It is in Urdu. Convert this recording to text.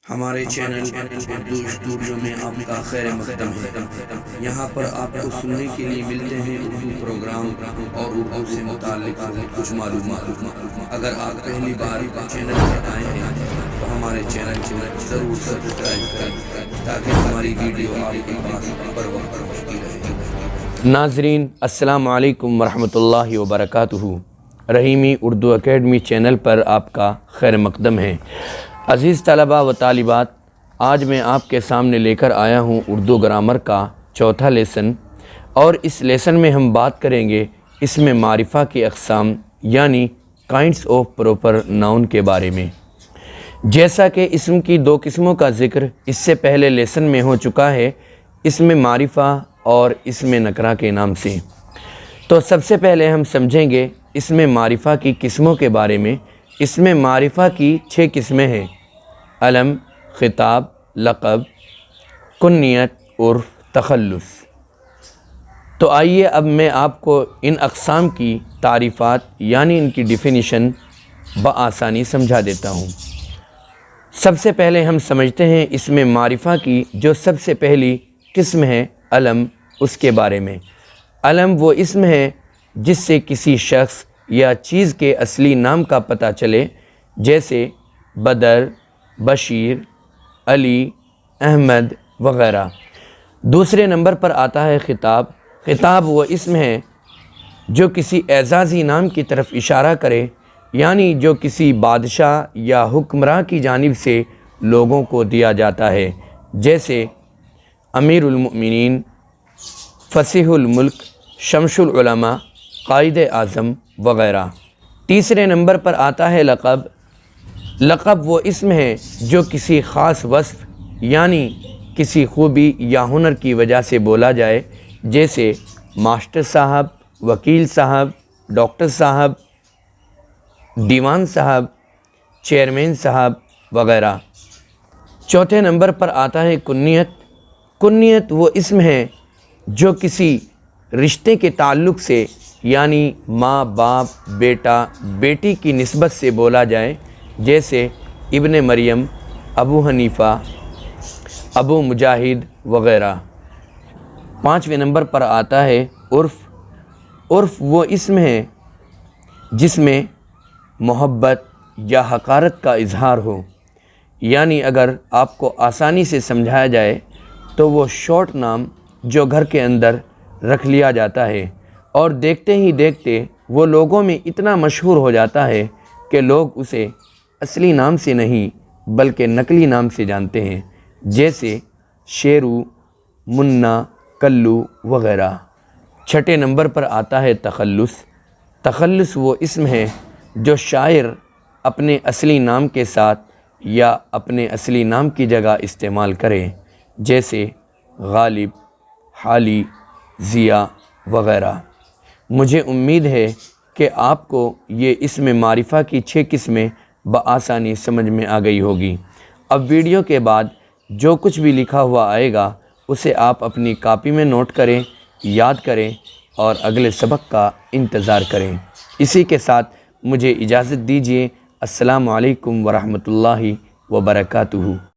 ہمارے چینل اردو اسٹوڈیو میں آپ کا خیر مقدم ہے۔ یہاں پر آپ کو سننے کے لیے ملتے ہیں اردو پروگرام اور اردو سے متعلق کچھ معلومات۔ اگر آپ پہلی بار چینل پر آئے ہیں تو ہمارے چینل کو ضرور سبسکرائب کریں تاکہ ہماری ویڈیو آپ کے پاس پر وقت پہنچتی رہے۔ ناظرین السلام علیکم ورحمۃ اللہ وبرکاتہ۔ رحیمی اردو اکیڈمی چینل پر آپ کا خیر مقدم ہے۔ عزیز طلباء و طالبات، آج میں آپ کے سامنے لے کر آیا ہوں اردو گرامر کا چوتھا لیسن، اور اس لیسن میں ہم بات کریں گے اسم معرفہ کی اقسام یعنی کائنڈس آف پراپر ناؤن کے بارے میں۔ جیسا کہ اسم کی دو قسموں کا ذکر اس سے پہلے لیسن میں ہو چکا ہے، اسم معرفہ اور اسم نکرہ کے نام سے، تو سب سے پہلے ہم سمجھیں گے اسم معرفہ کی قسموں کے بارے میں۔ اسم معرفہ کی 6 قسمیں ہیں: علم، خطاب، لقب، کنیت، عرف، تخلص۔ تو آئیے اب میں آپ کو ان اقسام کی تعریفات یعنی ان کی ڈیفینیشن بآسانی سمجھا دیتا ہوں۔ سب سے پہلے ہم سمجھتے ہیں اسم معرفہ کی جو سب سے پہلی قسم ہے علم، اس کے بارے میں۔ علم وہ اسم ہے جس سے کسی شخص یا چیز کے اصلی نام کا پتہ چلے، جیسے بدر، بشیر، علی، احمد وغیرہ۔ دوسرے نمبر پر آتا ہے خطاب۔ خطاب وہ اسم ہے جو کسی اعزازی نام کی طرف اشارہ کرے، یعنی جو کسی بادشاہ یا حکمراں کی جانب سے لوگوں کو دیا جاتا ہے، جیسے امیر المؤمنین، فصیح الملک، شمس العلماء، قائد اعظم وغیرہ۔ تیسرے نمبر پر آتا ہے لقب۔ لقب وہ اسم ہے جو کسی خاص وصف یعنی کسی خوبی یا ہنر کی وجہ سے بولا جائے، جیسے ماسٹر صاحب، وکیل صاحب، ڈاکٹر صاحب، دیوان صاحب، چیئرمین صاحب وغیرہ۔ چوتھے نمبر پر آتا ہے کنیت۔ کنیت وہ اسم ہے جو کسی رشتے کے تعلق سے یعنی ماں، باپ، بیٹا، بیٹی کی نسبت سے بولا جائے، جیسے ابن مریم، ابو حنیفہ، ابو مجاہد وغیرہ۔ پانچویں نمبر پر آتا ہے عرف۔ عرف وہ اسم ہے جس میں محبت یا حقارت کا اظہار ہو، یعنی اگر آپ کو آسانی سے سمجھایا جائے تو وہ شارٹ نام جو گھر کے اندر رکھ لیا جاتا ہے، اور دیکھتے ہی دیکھتے وہ لوگوں میں اتنا مشہور ہو جاتا ہے کہ لوگ اسے اصلی نام سے نہیں بلکہ نقلی نام سے جانتے ہیں، جیسے شیرو، منا، کلو وغیرہ۔ چھٹے نمبر پر آتا ہے تخلص۔ تخلص وہ اسم ہے جو شاعر اپنے اصلی نام کے ساتھ یا اپنے اصلی نام کی جگہ استعمال کرے، جیسے غالب، حالی، ضیاء وغیرہ۔ مجھے امید ہے کہ آپ کو یہ اسم معرفہ کی 6 قسمیں بآسانی سمجھ میں آ گئی ہوگی۔ اب ویڈیو کے بعد جو کچھ بھی لکھا ہوا آئے گا اسے آپ اپنی کاپی میں نوٹ کریں، یاد کریں اور اگلے سبق کا انتظار کریں۔ اسی کے ساتھ مجھے اجازت دیجیے۔ السلام علیکم ورحمۃ اللہ وبرکاتہ۔